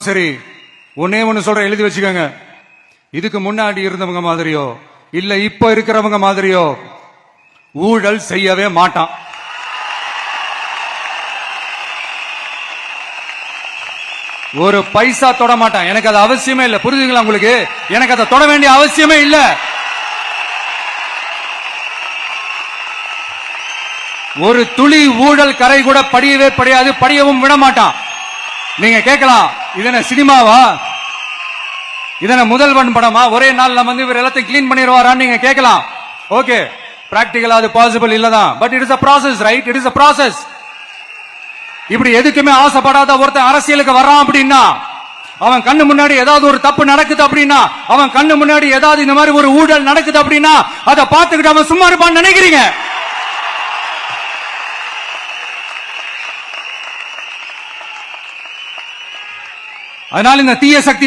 சரி, ஒன்னே ஒண்ணு சொல்ற, எழுதி வச்சுக்கோங்க. இதுக்கு முன்னாடி இருந்தவங்க மாதிரியோ இல்ல இப்ப இருக்கிறவங்க மாதிரியோ ஊழல் செய்யவே மாட்டான். ஒரு பைசா தொட மாட்டான். எனக்கு அது அவசியமே இல்ல. புரிஞ்சுங்களா உங்களுக்கு? எனக்கு அதை தொட வேண்டிய அவசியமே இல்ல. ஒரு துளி ஊழல் கரை கூட படியவே படியாது, படியவும் விட மாட்டான். நீங்க கேட்கலாம், இதன சினிமாவா, இதன முதல்வன் படமா, ஒரே நாள் நம்ம இவர் எல்லாத்தையும் கிளீன் பண்ணிடுவாரான்னு நீங்க கேட்கலாம். ஓகே, பிராக்டிகலா அது பாசிபிள் இல்லதான். But it is a process, right? It is a process. இப்படி எதுக்குமே ஆசைப்படாத ஒருத்தன் அரசியலுக்கு வர்றான் அப்படின்னா, அவன் கண்ணு முன்னாடி ஏதாவது ஒரு தப்பு நடக்குது அப்படின்னா, அவன் கண்ணு முன்னாடி ஏதாவது இந்த மாதிரி ஒரு ஊழல் நடக்குது அப்படின்னா, அதை பார்த்துக்கிட்டு அவன் சும்மா இருப்பான்னு நினைக்கிறீங்க? அதனால இந்த தீய சக்தி